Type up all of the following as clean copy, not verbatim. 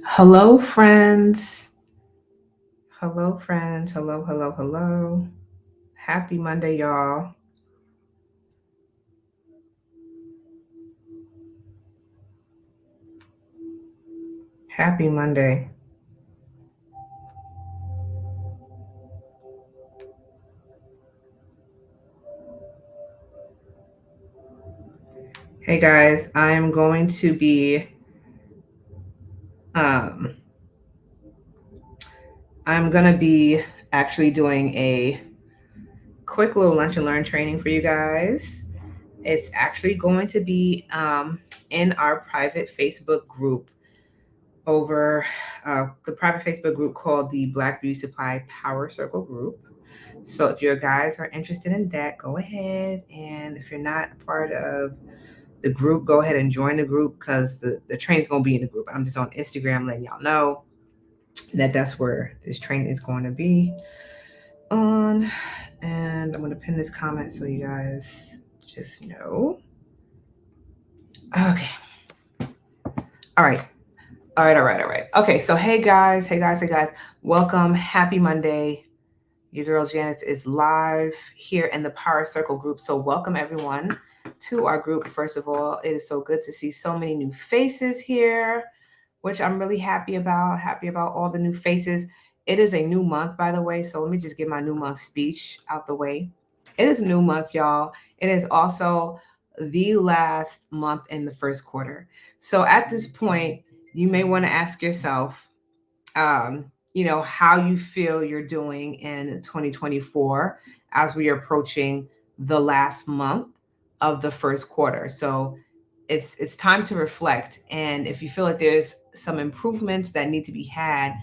Hello, friends. Hello, friends. Hello, hello, hello. Happy Monday, y'all. Happy Monday. Hey guys, I am going to be um I'm gonna be actually doing a quick little lunch and learn training for you guys. It's actually going to be in our private Facebook group over the private Facebook group called the Black Beauty Supply Power Circle group. So if your guys are interested in that, go ahead. And if you're not a part of the group, go ahead and join the group because the training's going to be in the group. I'm just on Instagram letting y'all know that that's where this training is going to be on. And I'm going to pin this comment so you guys just know. Okay. All right. All right. Okay, so hey guys. Welcome. Happy Monday. Your girl Janice is live here in the Power Circle group. So welcome everyone to our group. First of all, it is so good to see so many new faces here, which I'm really happy about. Happy about all the new faces. It is a new month, by the way. So let me just get my new month speech out the way. It is a new month, y'all. It is also the last month in the first quarter. So at this point, you may want to ask yourself, how you feel you're doing in 2024 as we are approaching the last month of the first quarter. So it's time to reflect. And if you feel like there's some improvements that need to be had,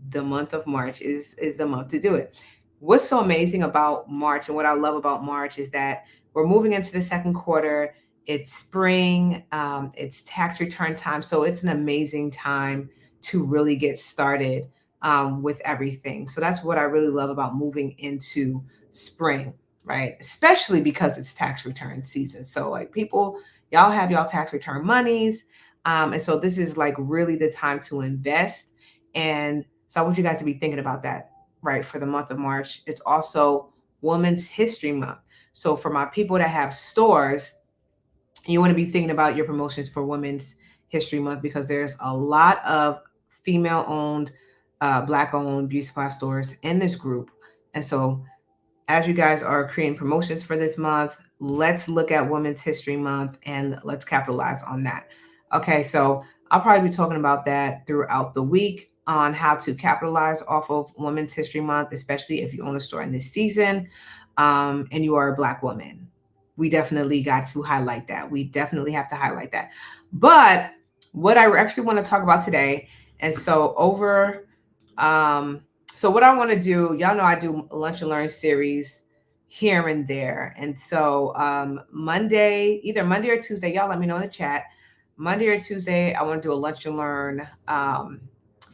the month of March is the month to do it. What's so amazing about March and what I love about March is that we're moving into the second quarter. It's spring, it's tax return time. So it's an amazing time to really get started with everything. So that's what I really love about moving into spring, right? Especially because it's tax return season. So like people, y'all have y'all tax return monies. And so this is like really the time to invest. And so I want you guys to be thinking about that, right? For the month of March. It's also Women's History Month. So for my people that have stores, you want to be thinking about your promotions for Women's History Month because there's a lot of female owned, Black owned beauty supply stores in this group. And so as you guys are creating promotions for this month, let's look at Women's History Month and let's capitalize on that. Okay, so I'll probably be talking about that throughout the week on how to capitalize off of Women's History Month, especially if you own a store in this season and you are a Black woman. We definitely got to highlight that. We definitely have to highlight that. But what I actually want to talk about today, and so so what I want to do, y'all know I do a lunch and learn series here and there. And so either Monday or Tuesday, y'all let me know in the chat. Monday or Tuesday, I want to do a lunch and learn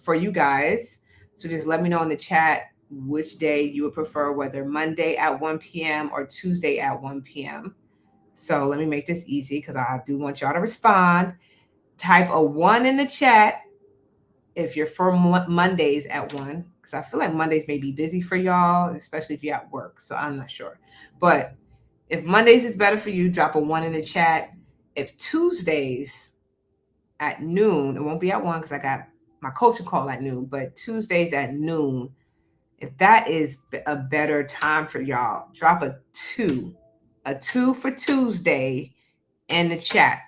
for you guys. So just let me know in the chat which day you would prefer, whether Monday at 1 p.m. or Tuesday at 1 p.m. So let me make this easy because I do want y'all to respond. Type a 1 in the chat if you're for Mondays at 1, because I feel like Mondays may be busy for y'all, especially if you're at work. So I'm not sure. But if Mondays is better for you, drop a 1 in the chat. If Tuesdays at noon, it won't be at 1 because I got my coaching call at noon, but Tuesdays at noon, if that is a better time for y'all, drop a 2. A 2 for Tuesday in the chat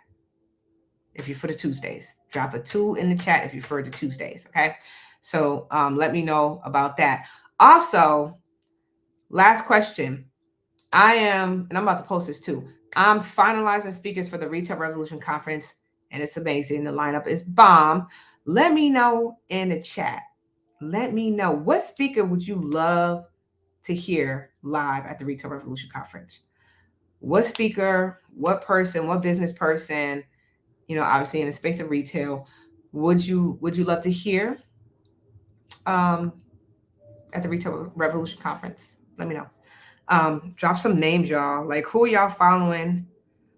if you're for the Tuesdays. Drop a 2 in the chat if you're for the Tuesdays, okay? So let me know about that. Also, last question. And I'm about to post this too. I'm finalizing speakers for the Retail Revolution Conference, and it's amazing. The lineup is bomb. Let me know in the chat. Let me know what speaker would you love to hear live at the Retail Revolution Conference? What speaker, what person, what business person, obviously in the space of retail, would you love to hear at the Retail Revolution Conference? Let me know. Drop some names, y'all. Like, who are y'all following?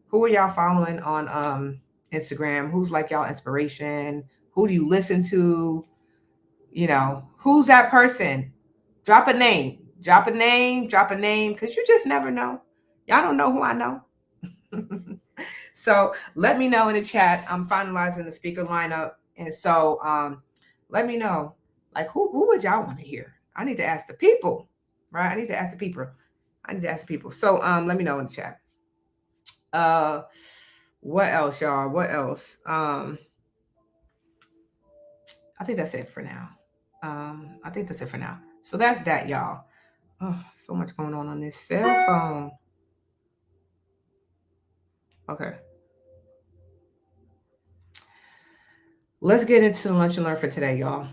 Who are y'all following on Instagram? Who's like y'all inspiration? Who do you listen to? You know, who's that person? Drop a name. Drop a name. Drop a name. Because you just never know. Y'all don't know who I know. So let me know in the chat. I'm finalizing the speaker lineup. And so let me know, like, who would y'all want to hear? I need to ask the people, right? I need to ask the people. I need to ask the people. So let me know in the chat. Uh what else, y'all? What else? I think that's it for now. I think that's it for now. So that's that, y'all. Oh, so much going on this cell phone. Okay. Let's get into the lunch and learn for today, y'all.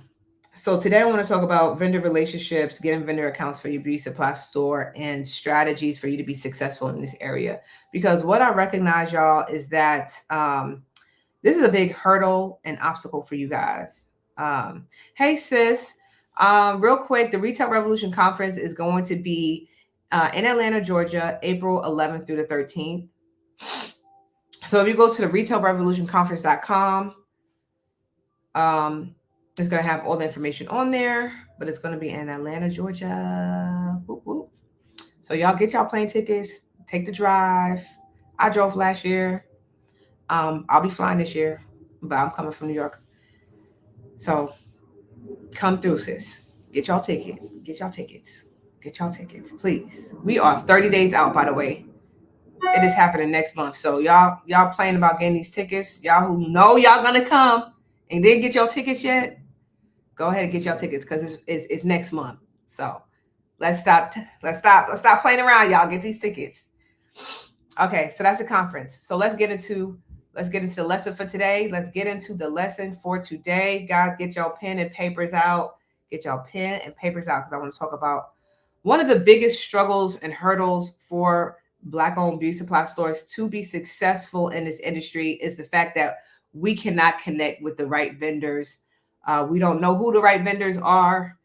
So today I want to talk about vendor relationships, getting vendor accounts for your beauty supply store, and strategies for you to be successful in this area. Because what I recognize, y'all, is that this is a big hurdle and obstacle for you guys. Um, hey, sis. Real quick, the Retail Revolution Conference is going to be in Atlanta, Georgia, April 11th through the 13th. So if you go to the retailrevolutionconference.com, it's going to have all the information on there, but it's going to be in Atlanta, Georgia. Whoop, whoop. So y'all get y'all plane tickets, take the drive. I drove last year. I'll be flying this year, but I'm coming from New York. So come through, sis. Get y'all ticket. Get y'all tickets. Get y'all tickets, please. We are 30 days out, by the way. It is happening next month. So y'all playing about getting these tickets. Y'all who know y'all gonna come and didn't get your tickets yet, go ahead and get y'all tickets because it's next month. So let's stop playing around, y'all. Get these tickets. Okay, so that's the conference. So let's get into the lesson for today. Let's get into the lesson for today. Guys, get y'all pen and papers out. Get y'all pen and papers out because I want to talk about one of the biggest struggles and hurdles for Black-owned beauty supply stores to be successful in this industry is the fact that we cannot connect with the right vendors. We don't know who the right vendors are,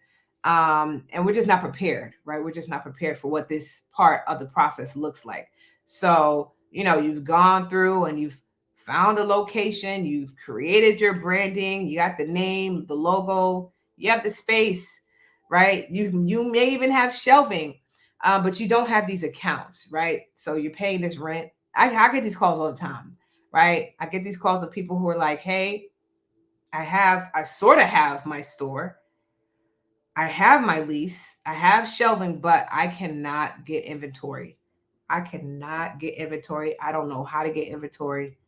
and we're just not prepared, right? We're just not prepared for what this part of the process looks like. So, you've gone through and you've found a location, you've created your branding, you got the name, the logo, you have the space, right? You may even have shelving, but you don't have these accounts, right? So you're paying this rent. I get these calls all the time, right? I get these calls of people who are like, hey, I sort of have my store. I have my lease. I have shelving, but I cannot get inventory. I cannot get inventory. I don't know how to get inventory.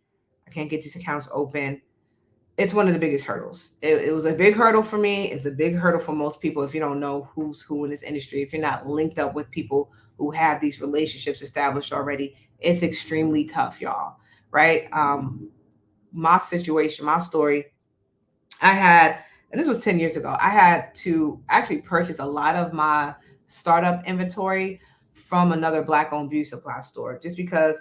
I can't get these accounts open. It's one of the biggest hurdles. It was a big hurdle for me. It's a big hurdle for most people if you don't know who's who in this industry. If you're not linked up with people who have these relationships established already, it's extremely tough, y'all. Right? My situation, my story, I had, and this was 10 years ago, I had to actually purchase a lot of my startup inventory from another Black owned beauty supply store just because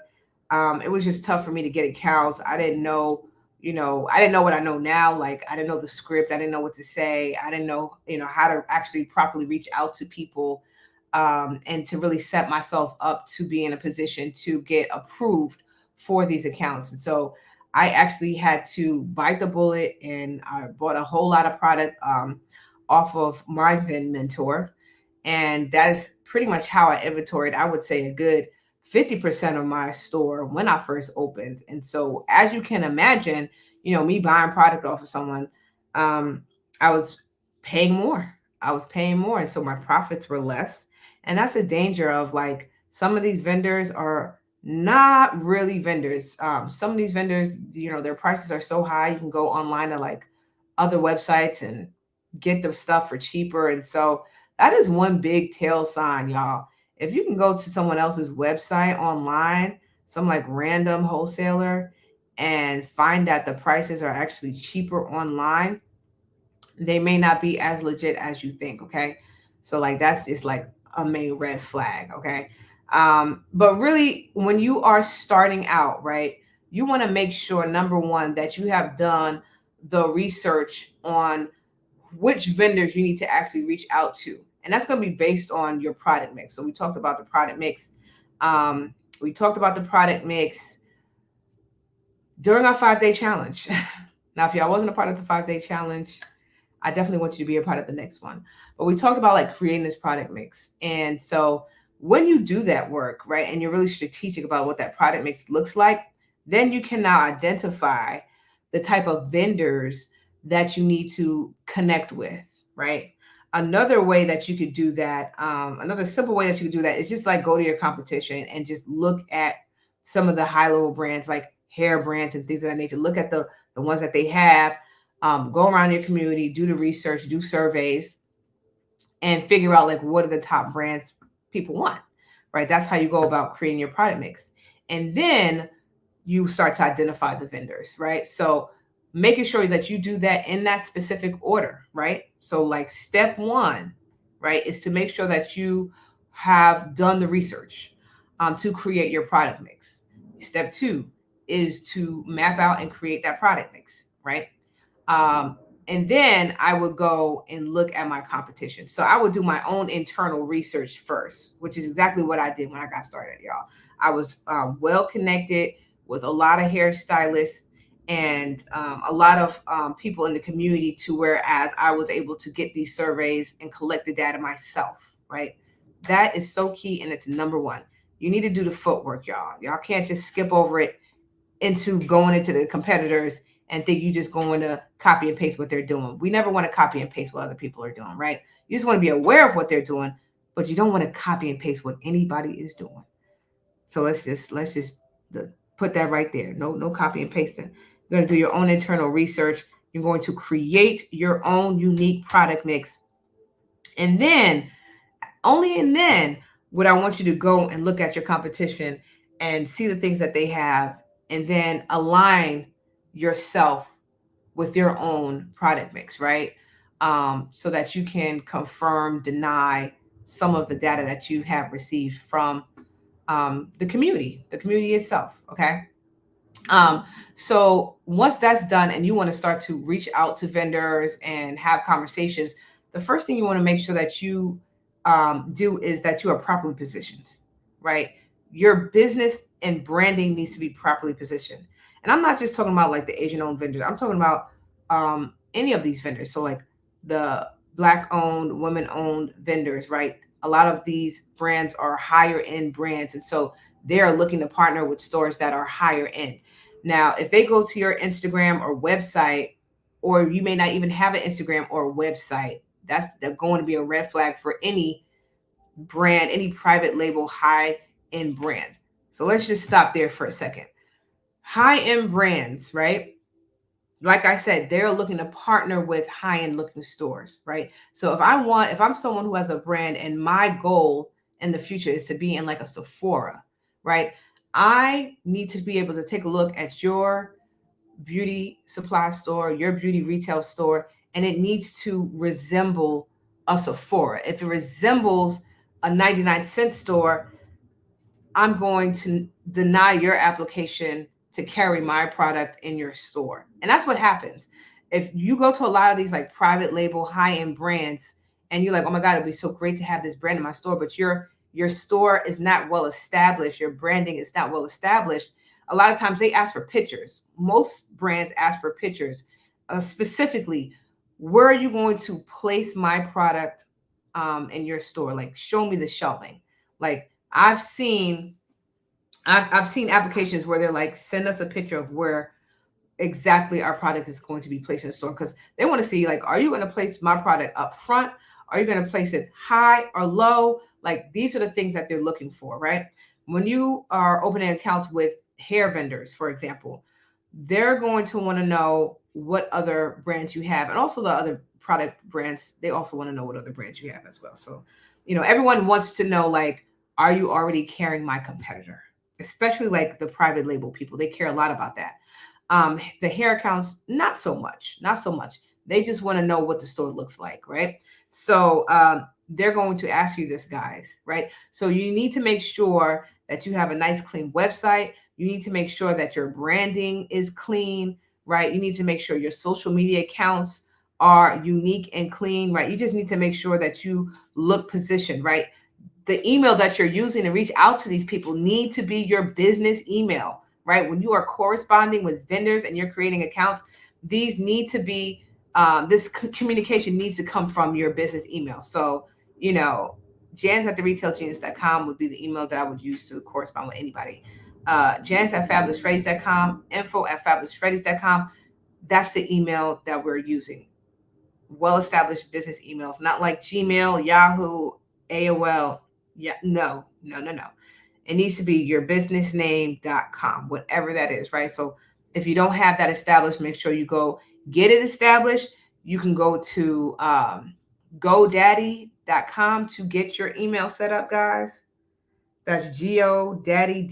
it was just tough for me to get accounts. I didn't know, I didn't know what I know now. Like, I didn't know the script. I didn't know what to say. I didn't know, how to actually properly reach out to people and to really set myself up to be in a position to get approved for these accounts. And so I actually had to bite the bullet and I bought a whole lot of product off of my then mentor. And that is pretty much how I inventoried, I would say, a good 50% of my store when I first opened. And so, as you can imagine, me buying product off of someone, I was paying more. I was paying more. And so my profits were less. And that's a danger of, like, some of these vendors are not really vendors. Some of these vendors, their prices are so high. You can go online to like other websites and get the stuff for cheaper. And so that is one big tail sign, y'all. If you can go to someone else's website online, some like random wholesaler, and find that the prices are actually cheaper online, they may not be as legit as you think. Okay. So, like, that's just like a main red flag. Okay. But really, when you are starting out, right, you want to make sure, number one, that you have done the research on which vendors you need to actually reach out to And that's going to be based on your product mix. So we talked about the product mix. We talked about the product mix during our 5-day challenge. Now, if y'all wasn't a part of the 5-day challenge, I definitely want you to be a part of the next one. But we talked about like creating this product mix. And so when you do that work, right, and you're really strategic about what that product mix looks like, then you can now identify the type of vendors that you need to connect with, right? Another way that you could do that, another simple way that you could do that is just like go to your competition and just look at some of the high level brands like hair brands and things of that nature. Look at the ones that they have, go around your community, do the research, do surveys, and figure out like what are the top brands people want, right? That's how you go about creating your product mix. And then you start to identify the vendors, right? So making sure that you do that in that specific order, right? So like step one, right, is to make sure that you have done the research to create your product mix. Step two is to map out and create that product mix, right? Um, and then I would go and look at my competition. So I would do my own internal research first, which is exactly what I did when I got started, y'all. I was well connected with a lot of hairstylists and a lot of people in the community, to whereas I was able to get these surveys and collect the data myself, right? That is so key, and it's number one. You need to do the footwork, y'all. Y'all can't just skip over it into going into the competitors and think you just going to copy and paste what they're doing. We never want to copy and paste what other people are doing, right? You just want to be aware of what they're doing, but you don't want to copy and paste what anybody is doing. So let's just put that right there. No copy and pasting. You're going to do your own internal research. You're going to create your own unique product mix. And then, only and then, would I want you to go and look at your competition and see the things that they have, and then align yourself with your own product mix, right? So that you can confirm, deny some of the data that you have received from the community itself. Okay. Um, so once that's done and you want to start to reach out to vendors and have conversations, the first thing you want to make sure that you do is that you are properly positioned, right? Your business and branding needs to be properly positioned. And I'm not just talking about like the Asian owned vendors. I'm talking about any of these vendors. So like the Black owned, women owned vendors, right? A lot of these brands are higher end brands. And so they're looking to partner with stores that are higher end. Now, if they go to your Instagram or website, or you may not even have an Instagram or website, that's going to be a red flag for any brand, any private label high end brand. So let's just stop there for a second. High end brands, right? Like I said, they're looking to partner with high end looking stores, right? So if I'm someone who has a brand and my goal in the future is to be in like a Sephora, right? I need to be able to take a look at your beauty supply store, your beauty retail store, and it needs to resemble a Sephora. If it resembles a 99-cent store, I'm going to deny your application to carry my product in your store. And that's what happens. If you go to a lot of these like private label high end brands and you're like, oh my God, it'd be so great to have this brand in my store, but your store is not well established, your branding is not well established. A lot of times they ask for pictures. Most brands ask for pictures. Specifically, where are you going to place my product in your store? Like, show me the shelving. Like, I've seen applications where they're like, send us a picture of where exactly our product is going to be placed in the store, because they want to see like, are you going to place my product up front? Are you going to place it high or low? Like, these are the things that they're looking for, right? When you are opening accounts with hair vendors, for example, they're going to want to know what other brands you have, and also the other product brands. They also want to know what other brands you have as well. So, everyone wants to know, like, are you already carrying my competitor? Especially like the private label people, they care a lot about that. The hair accounts, not so much, not so much. They just want to know what the store looks like, right? So they're going to ask you this, guys, right? So you need to make sure that you have a nice, clean website. You need to make sure that your branding is clean, right? You need to make sure your social media accounts are unique and clean, right? You just need to make sure that you look positioned, right? The email that you're using to reach out to these people need to be your business email, right? When you are corresponding with vendors and you're creating accounts, these need to be this communication needs to come from your business email. So, you know, Jans at the retailgenius.com would be the email that I would use to correspond with anybody. Jans at fabulousfreddies.com, info at fabulousfreddies.com. That's the email that we're using. Well-established business emails, not like Gmail, Yahoo, AOL. Yeah, no, no, no, no. It needs to be your businessname.com, whatever that is, right? So if you don't have that established, make sure you go get it established. You can go to GoDaddy.com to get your email set up, guys. That's GoDaddy,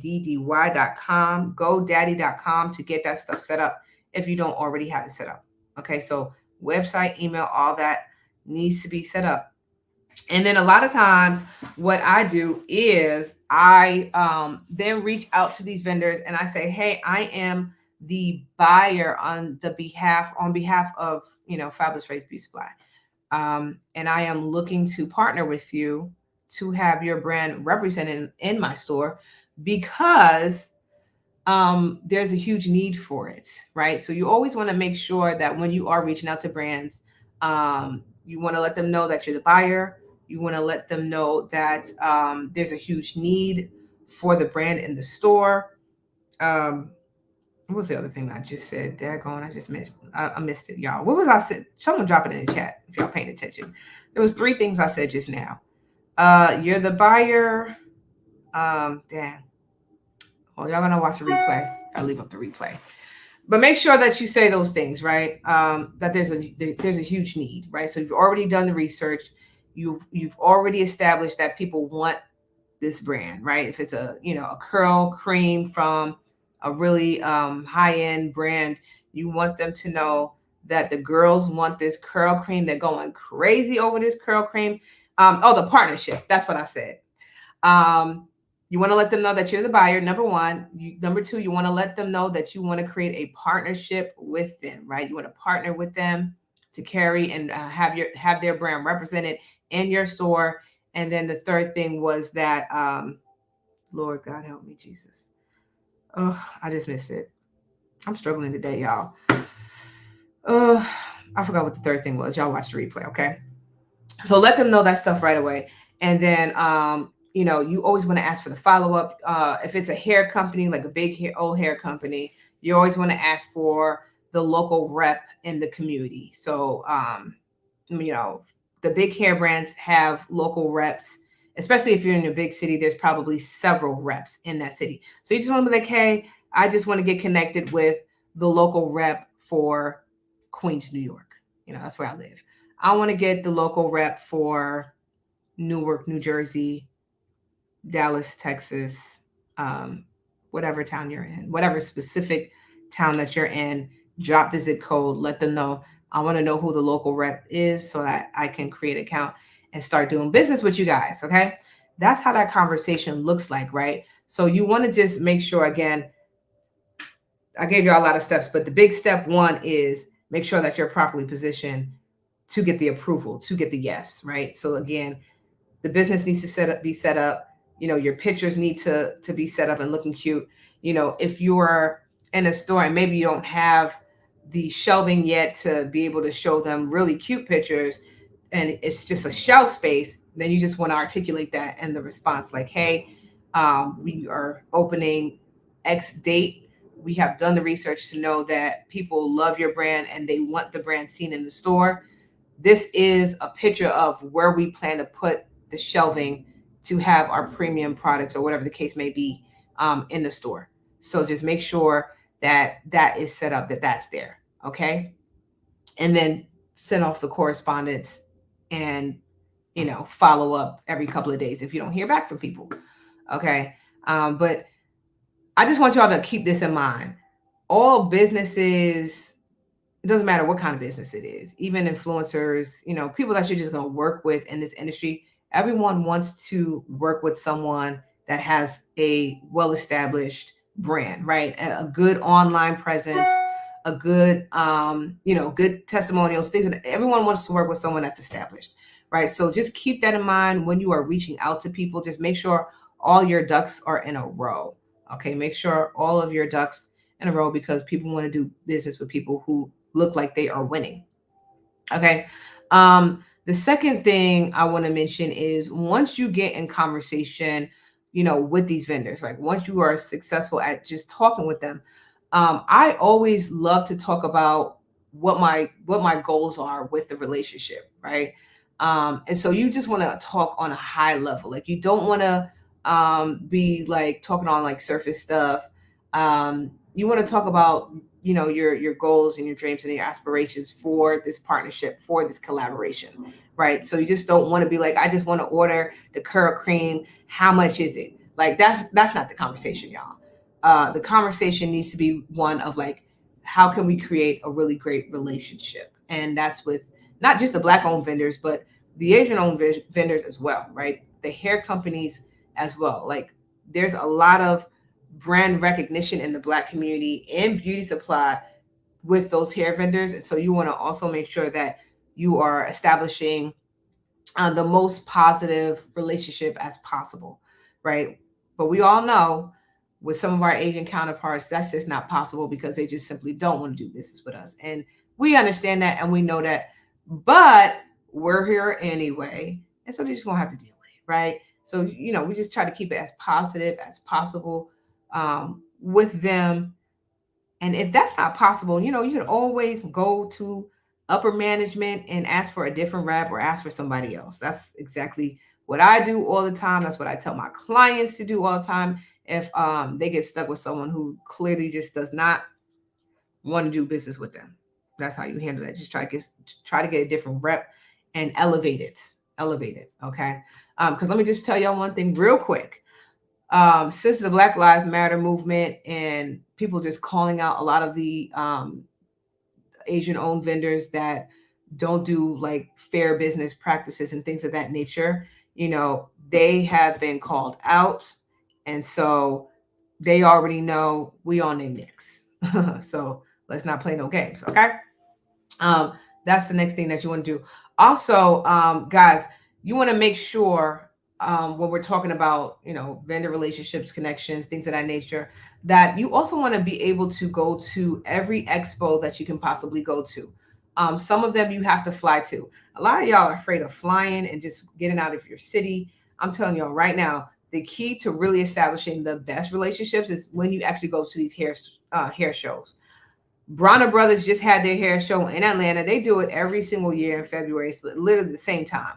DADDY.com, GoDaddy.com to get that stuff set up if you don't already have it set up. Okay, so website, email, all that needs to be set up. And then a lot of times what I do is I then reach out to these vendors and I say, hey, I am the buyer on behalf of, you know, Fabulous Face Beauty Supply. And I am looking to partner with you to have your brand represented in my store because there's a huge need for it, right? So you always want to make sure that when you are reaching out to brands, you want to let them know that you're the buyer. You want to let them know that there's a huge need for the brand in the store. Um, what was the other thing I just said? Daggone, I just missed. I missed it, y'all. What was I said? Someone drop it in the chat if y'all paying attention. There was 3 things I said just now. You're the buyer. Damn. Well, y'all gonna watch the replay. I leave up the replay. But make sure that you say those things, right? That there's a huge need, right? So you've already done the research. You've already established that people want this brand, right? If it's a curl cream from a really high end brand, you want them to know that the girls want this curl cream. They're going crazy over this curl cream. The partnership. That's what I said. You want to let them know that you're the buyer, number one. Number two, you want to let them know that you want to create a partnership with them, right? You want to partner with them to carry and have their brand represented in your store. And then the third thing was that, Lord God help me, Jesus. Oh, I just missed it. I'm struggling today, y'all. I forgot what the third thing was. Y'all watch the replay, okay? So let them know that stuff right away. And then, you always want to ask for the follow-up. If it's a hair company, like a big old hair company, you always want to ask for the local rep in the community. So, the big hair brands have local reps, especially if you're in a big city, there's probably several reps in that city. So you just want to be like, hey, I just want to get connected with the local rep for Queens, New York. That's where I live. I want to get the local rep for Newark, New Jersey, Dallas, Texas, whatever town you're in, whatever specific town that you're in, drop the zip code, let them know. I want to know who the local rep is so that I can create an account and start doing business with you guys. Okay. That's how that conversation looks like, right? So you want to just make sure, again, I gave you a lot of steps, but the big step one is make sure that you're properly positioned to get the approval, to get the yes, right? So again, the business needs to be set up. Your pictures need to be set up and looking cute. If you're in a store and maybe you don't have the shelving yet to be able to show them really cute pictures and it's just a shelf space, then you just want to articulate that in the response like, hey, we are opening X date. We have done the research to know that people love your brand and they want the brand seen in the store. This is a picture of where we plan to put the shelving to have our premium products or whatever the case may be in the store. So just make sure that that is set up, that's there. Okay. And then send off the correspondence and, follow up every couple of days if you don't hear back from people. Okay. But I just want y'all to keep this in mind. All businesses, it doesn't matter what kind of business it is, even influencers, people that you're just going to work with in this industry, everyone wants to work with someone that has a well-established brand, right? A good online presence, a good, good testimonials, things that everyone wants to work with someone that's established, right? So just keep that in mind when you are reaching out to people. Just make sure all your ducks are in a row. Okay, make sure all of your ducks in a row because people want to do business with people who look like they are winning. Okay. The second thing I want to mention is once you get in conversation, with these vendors, like once you are successful at just talking with them, I always love to talk about what my goals are with the relationship, right? And so you just want to talk on a high level. Like you don't want to be like talking on like surface stuff. You want to talk about your goals and your dreams and your aspirations for this partnership, for this collaboration, right? So you just don't want to be like, I just want to order the curl cream, how much is it? Like that's not the conversation, y'all. The conversation needs to be one of like, how can we create a really great relationship? And that's with not just the black owned vendors but the Asian owned vendors as well, right? The hair companies as well. Like there's a lot of brand recognition in the black community and beauty supply with those hair vendors. And so you want to also make sure that you are establishing the most positive relationship as possible, right? But we all know with some of our Asian counterparts, that's just not possible because they just simply don't want to do business with us. And we understand that and we know that, but we're here anyway. And so they're just going to have to deal with it, right? So, we just try to keep it as positive as possible with them. And if that's not possible, you can always go to upper management and ask for a different rep or ask for somebody else. That's exactly what I do all the time. That's what I tell my clients to do all the time. If they get stuck with someone who clearly just does not want to do business with them, that's how you handle that. Just try to get a different rep and elevate it. Elevate it. Okay. Because let me just tell y'all one thing real quick. Since the Black Lives Matter movement and people just calling out a lot of the Asian owned vendors that don't do like fair business practices and things of that nature, they have been called out. And so they already know we on their necks. So let's not play no games. Okay. Um, that's the next thing that you want to do. Also, guys, you want to make sure when we're talking about vendor relationships, connections, things of that nature, that you also want to be able to go to every expo that you can possibly go to. Some of them you have to fly to. A lot of y'all are afraid of flying and just getting out of your city. I'm telling y'all right now, the key to really establishing the best relationships is when you actually go to these hair shows. Bronner Brothers just had their hair show in Atlanta. They do it every single year in February. It's literally the same time.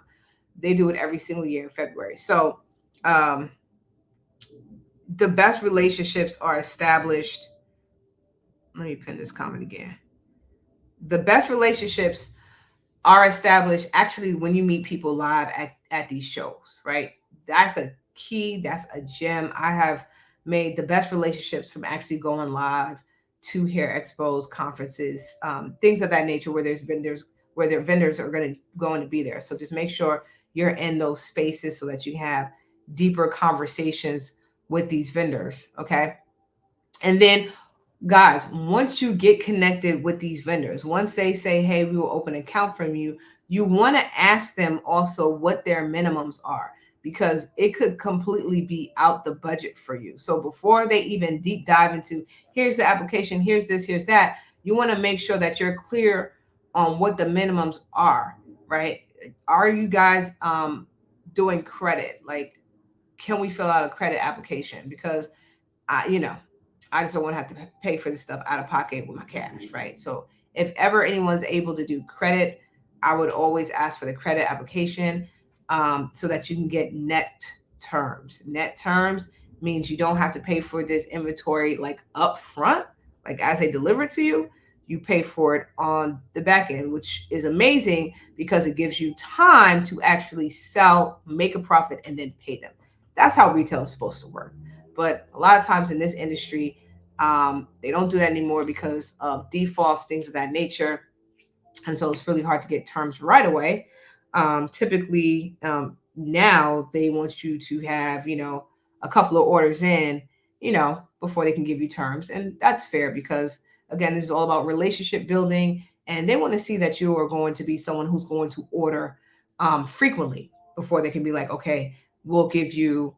They do it every single year in February. So um, the best relationships are established. Let me pin this comment again. The best relationships are established actually when you meet people live at these shows, right? That's a key, that's a gem. I have made the best relationships from actually going live to hair expos, conferences, things of that nature where there's vendors, where their vendors are going to be there. So just make sure you're in those spaces so that you have deeper conversations with these vendors. Okay. And then guys, once you get connected with these vendors, once they say, hey, we will open an account from you, you want to ask them also what their minimums are because it could completely be out the budget for you. So before they even deep dive into here's the application, here's this, here's that, you want to make sure that you're clear on what the minimums are, right? Are you guys doing credit? Like, can we fill out a credit application? Because I just don't want to have to pay for this stuff out of pocket with my cash, right? So if ever anyone's able to do credit, I would always ask for the credit application so that you can get net terms. Net terms means you don't have to pay for this inventory like upfront, like as they deliver it to you. You pay for it on the back end, which is amazing because it gives you time to actually sell, make a profit, and then pay them. That's how retail is supposed to work. But a lot of times in this industry, they don't do that anymore because of defaults, things of that nature. And so it's really hard to get terms right away. Typically, now they want you to have, a couple of orders in, before they can give you terms. And that's fair because Again, this is all about relationship building, and they want to see that you are going to be someone who's going to order frequently before they can be like, okay, we'll give you,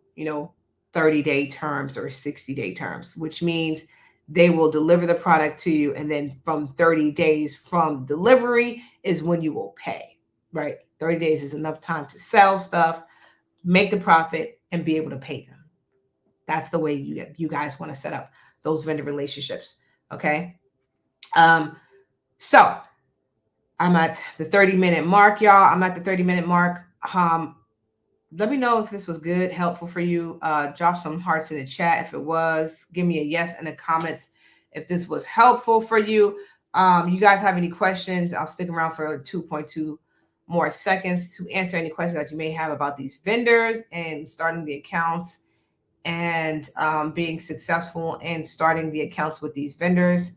30-day terms or 60-day terms, which means they will deliver the product to you. And then from 30 days from delivery is when you will pay, right? 30 days is enough time to sell stuff, make the profit, and be able to pay them. That's the way you guys want to set up those vendor relationships. Okay. Um, so I'm at the 30-minute mark, y'all. I'm at the 30-minute mark. Let me know if this was good, helpful for you. Drop some hearts in the chat if it was. Give me a yes in the comments if this was helpful for you. You guys have any questions? I'll stick around for 2.2 more seconds to answer any questions that you may have about these vendors and starting the accounts and being successful in starting the accounts with these vendors.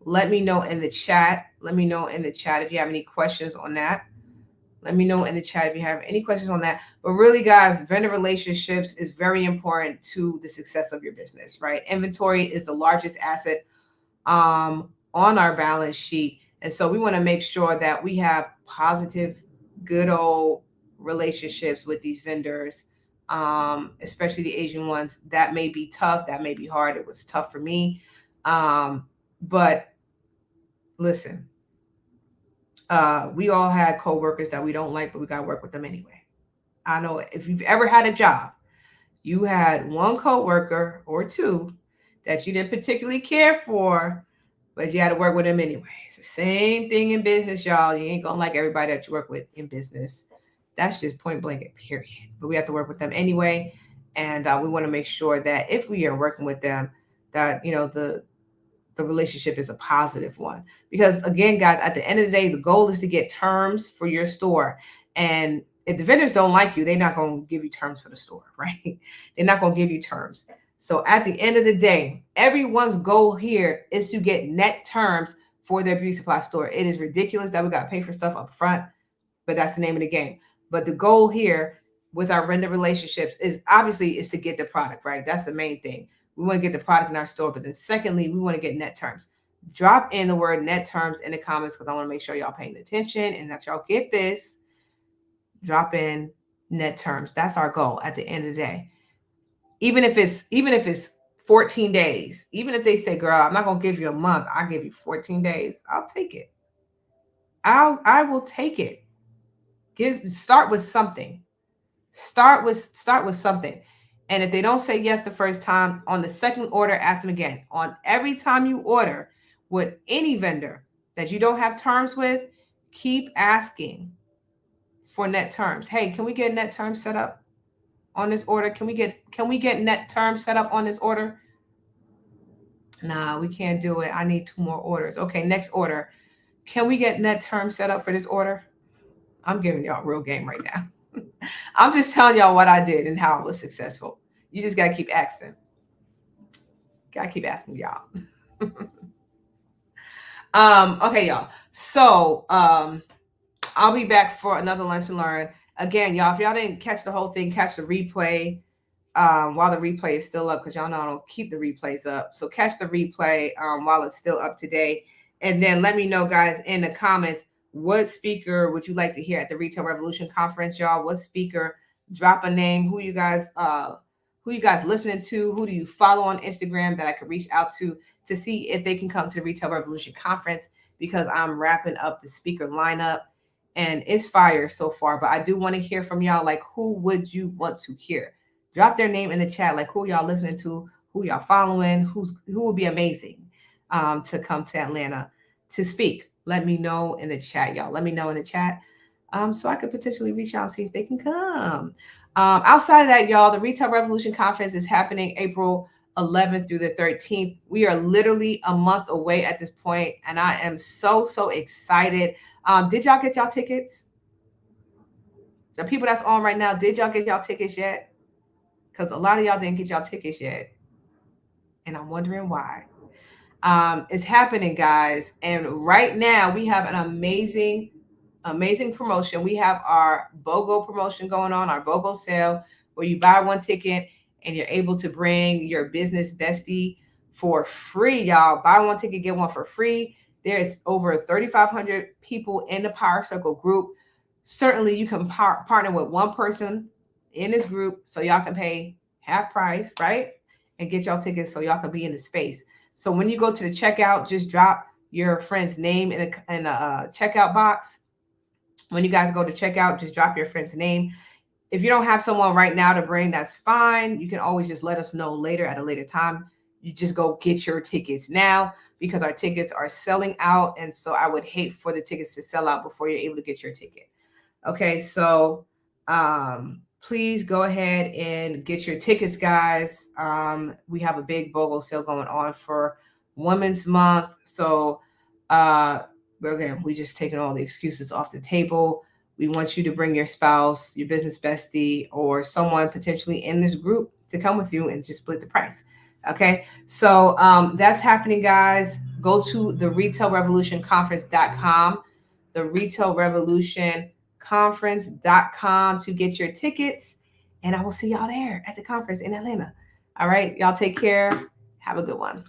Let me know in the chat. Let me know in the chat if you have any questions on that. Let me know in the chat if you have any questions on that. But really, guys, vendor relationships is very important to the success of your business, right? Inventory is the largest asset on our balance sheet. And so we want to make sure that we have positive, good old relationships with these vendors, especially the Asian ones. That may be tough. That may be hard. It was tough for me. But listen, we all had coworkers that we don't like, but we got to work with them anyway. I know if you've ever had a job, you had one coworker or two that you didn't particularly care for, but you had to work with them anyway. It's the same thing in business, y'all. You ain't gonna like everybody that you work with in business. That's just point blank, period. But we have to work with them anyway, and we want to make sure that if we are working with them, that the relationship is a positive one. Because again, guys, at the end of the day, the goal is to get terms for your store. And if the vendors don't like you, they're not going to give you terms for the store, right? They're not going to give you terms. So at the end of the day, everyone's goal here is to get net terms for their beauty supply store. It is ridiculous that we got to pay for stuff up front, but that's the name of the game. But the goal here with our vendor relationships is obviously is to get the product, right? That's the main thing. We want to get the product in our store, but then secondly, we want to get net terms. Drop in the word net terms in the comments because I want to make sure y'all paying attention and that y'all get this. Drop in net terms. That's our goal at the end of the day. Even if it's 14 days, even if they say, girl, I'm not gonna give you a month, I'll give you 14 days, I'll take it. I will take it. Start with something. Start with something. And if they don't say yes the first time, on the second order, ask them again. On every time you order with any vendor that you don't have terms with, keep asking for net terms. Hey, can we get net terms set up on this order? Can we get net terms set up on this order? Nah, we can't do it. I need 2 more orders. Okay, next order. Can we get net terms set up for this order? I'm giving y'all real game right now. I'm just telling y'all what I did and how I was successful. You just got to keep asking. Got to keep asking y'all. Okay, y'all. So I'll be back for another Lunch and Learn. Again, y'all, if y'all didn't catch the whole thing, catch the replay while the replay is still up, because y'all know I don't keep the replays up. So catch the replay while it's still up today. And then let me know, guys, in the comments, what speaker would you like to hear at the Retail Revolution Conference, y'all? What speaker? Drop a name. Who you guys listening to? Who do you follow on Instagram that I could reach out to see if they can come to the Retail Revolution Conference? Because I'm wrapping up the speaker lineup and it's fire so far. But I do want to hear from y'all. Like, who would you want to hear? Drop their name in the chat. Like, who y'all listening to? Who y'all following? Who would be amazing to come to Atlanta to speak? Let me know in the chat, y'all. Let me know in the chat so I could potentially reach out and see if they can come. Outside of that, y'all, the Retail Revolution Conference is happening April 11th through the 13th. We are literally a month away at this point, and I am so excited. Did y'all get y'all tickets? The people that's on right now, did y'all get y'all tickets yet? Because a lot of y'all didn't get y'all tickets yet, and I'm wondering why. It's happening, guys. And right now we have an amazing promotion. We have our BOGO promotion going on, our BOGO sale, where you buy one ticket and you're able to bring your business bestie for free, y'all. Buy one ticket, get one for free. There's over 3,500 people in the Power Circle group. Certainly, you can partner with one person in this group so y'all can pay half price, right? And get y'all tickets so y'all can be in the space. So when you go to the checkout, just drop your friend's name in a checkout box. When you guys go to checkout, just drop your friend's name. If you don't have someone right now to bring, that's fine. You can always just let us know later at a later time. You just go get your tickets now because our tickets are selling out. And so I would hate for the tickets to sell out before you're able to get your ticket. Okay, so please go ahead and get your tickets, guys. We have a big BOGO sale going on for Women's Month. So again, we just taking all the excuses off the table. We want you to bring your spouse, your business bestie, or someone potentially in this group to come with you and just split the price. Okay, so that's happening, guys. Go to the retailrevolutionconference.com, the retailrevolutionconference.com to get your tickets. And I will see y'all there at the conference in Atlanta. All right, y'all take care. Have a good one.